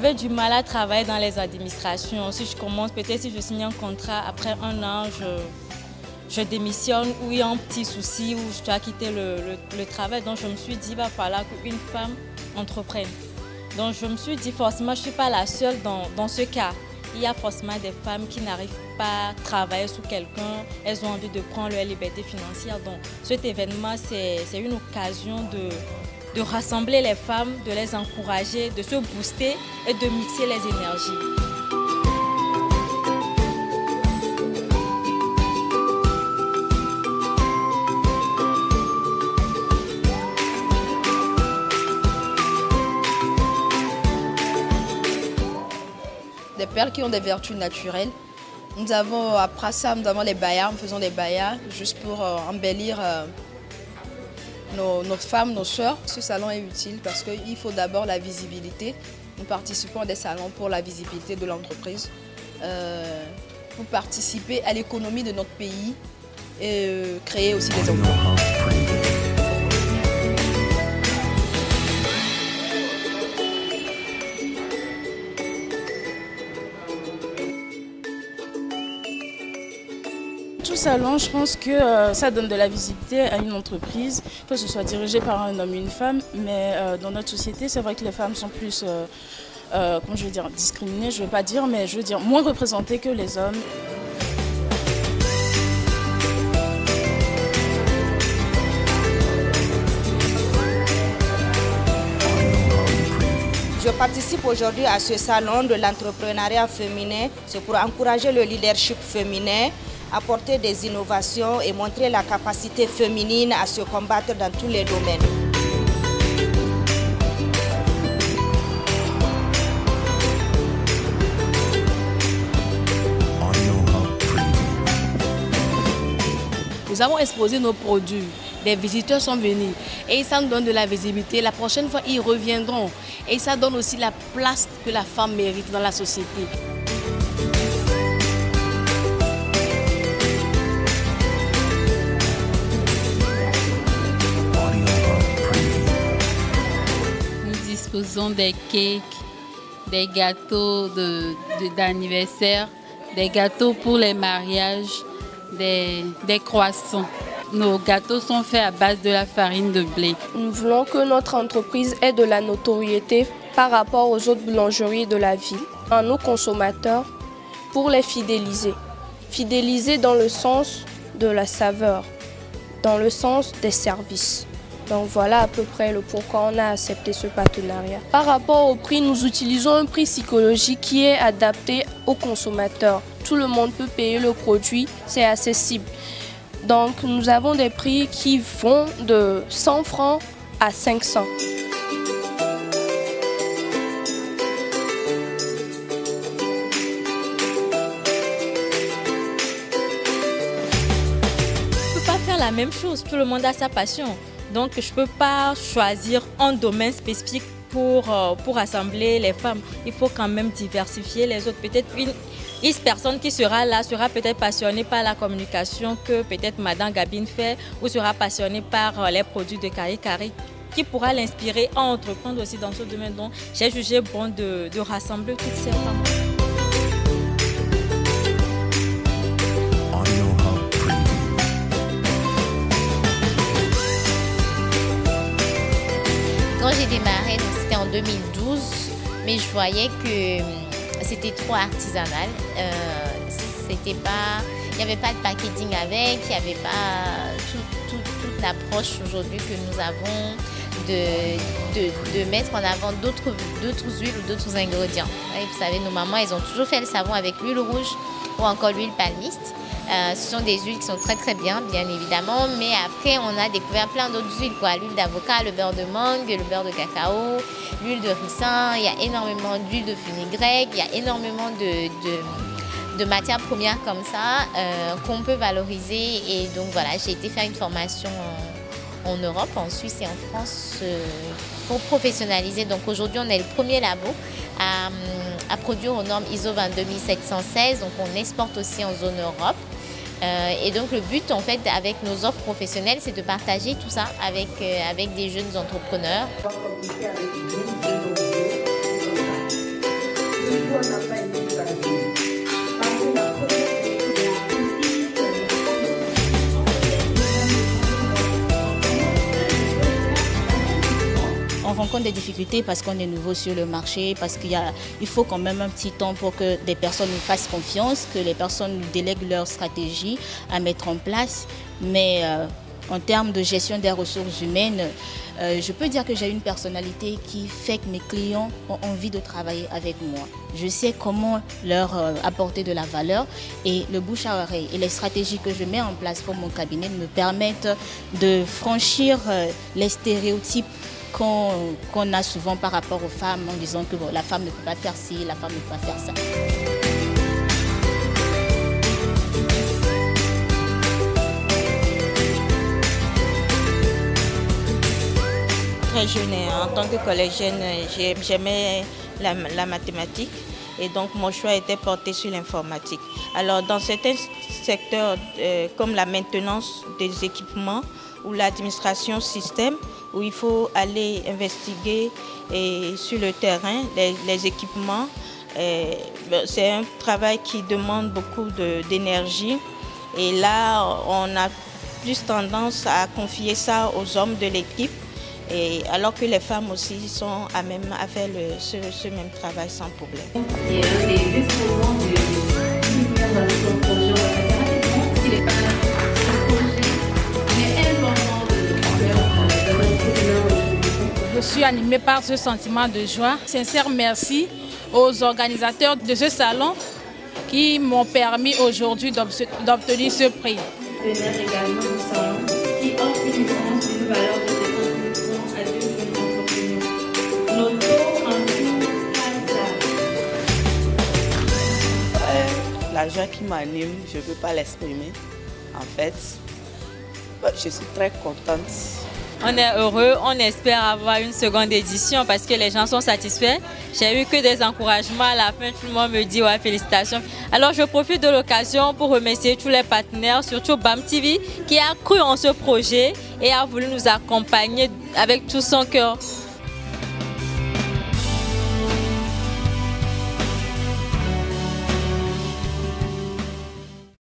J'avais du mal à travailler dans les administrations. Si je commence, peut-être si je signe un contrat, après un an, je démissionne ou il y a un petit souci ou je dois quitter le travail. Donc je me suis dit, il va falloir qu'une femme entreprenne. Donc je me suis dit, forcément, je ne suis pas la seule dans ce cas. Il y a forcément des femmes qui n'arrivent pas à travailler sous quelqu'un. Elles ont envie de prendre leur liberté financière. Donc cet événement, c'est une occasion de rassembler les femmes, de les encourager, de se booster et de mixer les énergies. Des perles qui ont des vertus naturelles. Nous avons, après ça, nous avons les bayas, nous faisons des bayas juste pour embellir nos femmes, nos sœurs. Ce salon est utile parce qu'il faut d'abord la visibilité. Nous participons à des salons pour la visibilité de l'entreprise, pour participer à l'économie de notre pays et créer aussi des emplois. Tout salon, je pense que ça donne de la visibilité à une entreprise, que ce soit dirigé par un homme ou une femme, mais dans notre société, c'est vrai que les femmes sont plus, comment je veux dire, discriminées, je ne veux pas dire, mais je veux dire moins représentées que les hommes. Je participe aujourd'hui à ce salon de l'entrepreneuriat féminin. C'est pour encourager le leadership féminin, apporter des innovations et montrer la capacité féminine à se combattre dans tous les domaines. Nous avons exposé nos produits, des visiteurs sont venus et ça nous donne de la visibilité. La prochaine fois, ils reviendront et ça donne aussi la place que la femme mérite dans la société. Nous disposons des cakes, des gâteaux d'anniversaire, des gâteaux pour les mariages, des croissants. Nos gâteaux sont faits à base de la farine de blé. Nous voulons que notre entreprise ait de la notoriété par rapport aux autres boulangeries de la ville, à nos consommateurs, pour les fidéliser. Fidéliser dans le sens de la saveur, dans le sens des services. Donc voilà à peu près le pourquoi on a accepté ce partenariat. Par rapport au prix, nous utilisons un prix psychologique qui est adapté aux consommateurs. Tout le monde peut payer le produit, c'est accessible. Donc nous avons des prix qui vont de 100 francs à 500. Je ne peux pas faire la même chose, tout le monde a sa passion. Donc je ne peux pas choisir un domaine spécifique pour rassembler les femmes. Il faut quand même diversifier les autres. Peut-être une personne qui sera là sera peut-être passionnée par la communication que peut-être Madame Gabine fait ou sera passionnée par les produits de Kari Kari qui pourra l'inspirer à entreprendre aussi dans ce domaine. Donc j'ai jugé bon de rassembler toutes ces femmes. Quand j'ai démarré, c'était en 2012, mais je voyais que c'était trop artisanal. Il n'y avait pas de packaging avec, il n'y avait pas toute l'approche aujourd'hui que nous avons de mettre en avant d'autres huiles ou d'autres ingrédients. Et vous savez, nos mamans, elles ont toujours fait le savon avec l'huile rouge ou encore l'huile palmiste. Ce sont des huiles qui sont très très bien évidemment, mais après on a découvert plein d'autres huiles, l'huile d'avocat, le beurre de mangue, le beurre de cacao, l'huile de ricin, il y a énormément d'huile de fenugrec, il y a énormément de matières premières comme ça qu'on peut valoriser. Et donc voilà, j'ai été faire une formation en Europe, en Suisse et en France pour professionnaliser. Donc aujourd'hui on est le premier labo à produire aux normes ISO 22716, donc on exporte aussi en zone Europe. Et donc le but en fait avec nos offres professionnelles, c'est de partager tout ça avec des jeunes entrepreneurs. On rencontre des difficultés parce qu'on est nouveau sur le marché, parce qu'il faut quand même un petit temps pour que des personnes nous fassent confiance, que les personnes nous délèguent leur stratégie à mettre en place. Mais en termes de gestion des ressources humaines, je peux dire que j'ai une personnalité qui fait que mes clients ont envie de travailler avec moi. Je sais comment leur apporter de la valeur et le bouche à oreille et les stratégies que je mets en place pour mon cabinet me permettent de franchir les stéréotypes qu'on a souvent par rapport aux femmes en disant que bon, la femme ne peut pas faire ci, la femme ne peut pas faire ça. Très jeune, en tant que collégienne, j'aimais la mathématique et donc mon choix était porté sur l'informatique. Alors dans certains secteurs comme la maintenance des équipements ou l'administration système, où il faut aller investiguer sur le terrain les équipements. C'est un travail qui demande beaucoup d'énergie et là on a plus tendance à confier ça aux hommes de l'équipe, alors que les femmes aussi sont à même à faire ce même travail sans problème. Je suis animée par ce sentiment de joie. Sincère merci aux organisateurs de ce salon qui m'ont permis aujourd'hui d'obtenir ce prix. Également du salon qui offre une licence d'une valeur de 50% à 2 jeunes entrepreneurs. Nos taux en tout. La joie qui m'anime, je ne peux pas l'exprimer. En fait, je suis très contente. On est heureux, on espère avoir une seconde édition parce que les gens sont satisfaits. J'ai eu que des encouragements à la fin, tout le monde me dit ouais, félicitations. Alors je profite de l'occasion pour remercier tous les partenaires, surtout BAM TV qui a cru en ce projet et a voulu nous accompagner avec tout son cœur.